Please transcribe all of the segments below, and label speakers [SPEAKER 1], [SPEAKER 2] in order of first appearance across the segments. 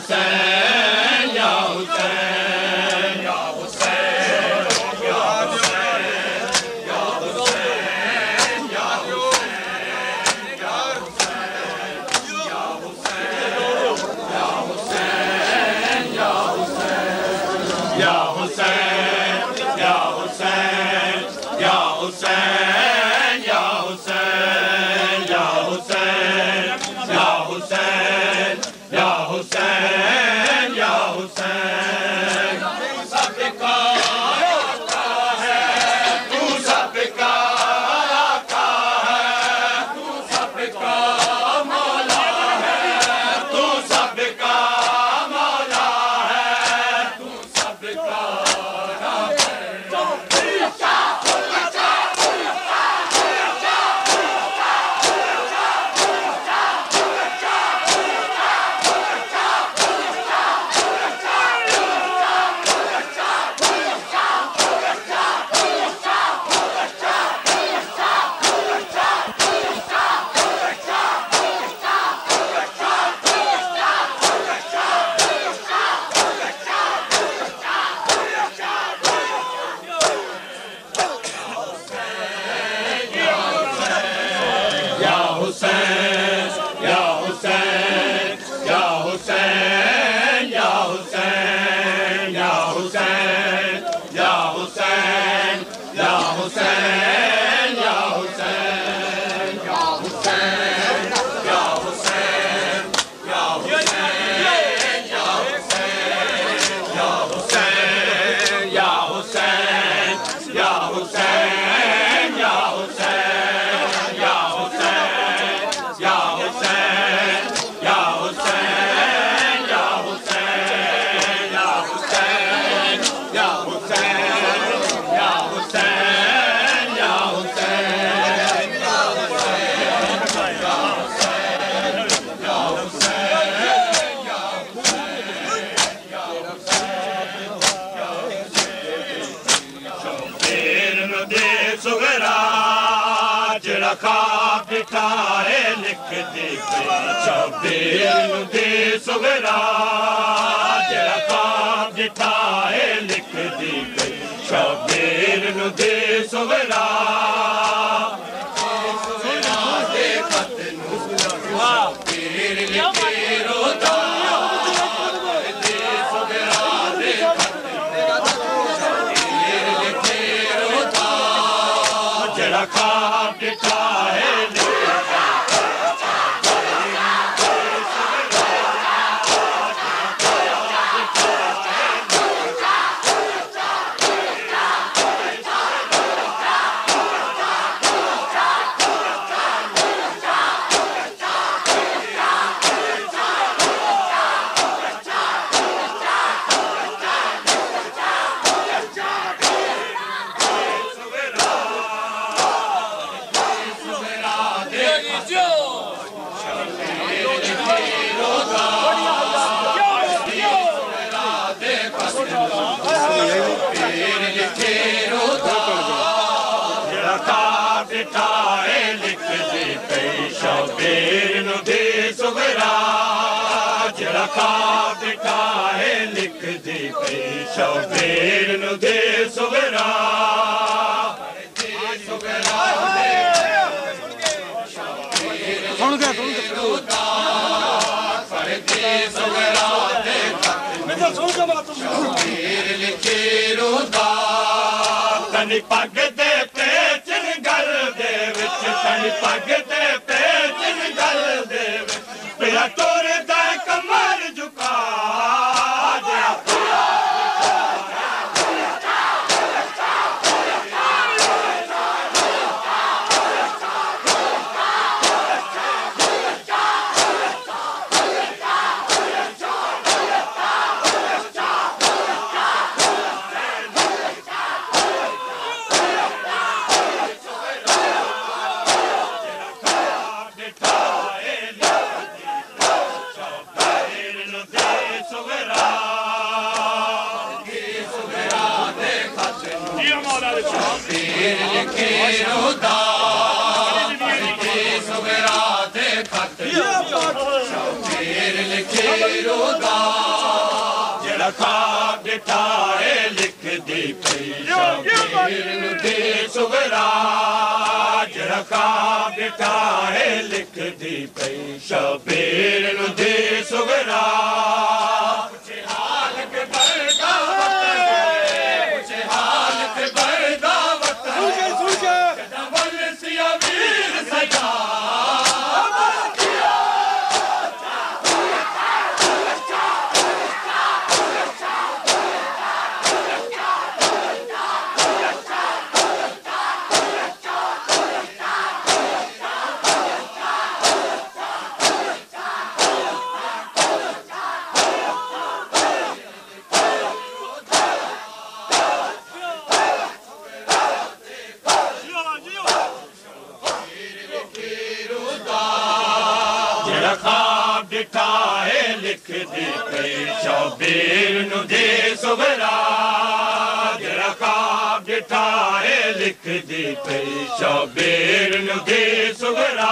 [SPEAKER 1] हुसैन या हुसैन या हुसैन या हुसैन या हुसैन या हुसैन या हुसैन या हुसैन या हुसैन या हुसैन या हुसैन या हुसैन या हुसैन या हुसैन या हुसैन या हुसैन तू सबका आका है तू सबका आका है तू सबका मौला है तू सबका मौला है तू सबका ख्वाब दिखाए लिख दी शबीर दे सुगरा जरा ख्वाब दिखाए लिख दी शबीर दे सुगरा दे खत शबीर लिखे रोता दे सुगरा दे खत शबीर लिखे रोता जरा ख्वाब दिखाए शबीर दे सुगरा जरा ख्वाब दिखाए लिख दी पई शबीर दे सुगरा सुन गया शबीर लिखे रोदा तनी पग दे पे चिंगल दे विच तनी पग दे पे चिंगल दे पिया तोर दा कमर झुका शबीर लिखे रोदा शबीर लिखे रोदा जड़ा ख्वाब दिठा है लिख दी पई शबीर दे सुगरा जड़ा ख्वाब दिठा है लिख दी पई शबीर दे सुगरा ख्वाब दिठा है लिख दी पई शबीर दे सुगरा जड़ा ख्वाब दिठा है लिख दी पई शबीर दे सुगरा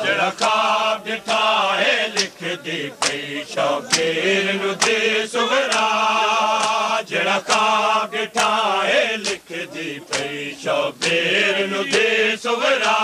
[SPEAKER 1] जड़ा ख्वाब दिठा है लिख दी पई शबीर दे सुगरा जड़ा ख्वाब दिठा है लिख दी पई शबीर दे सुगरा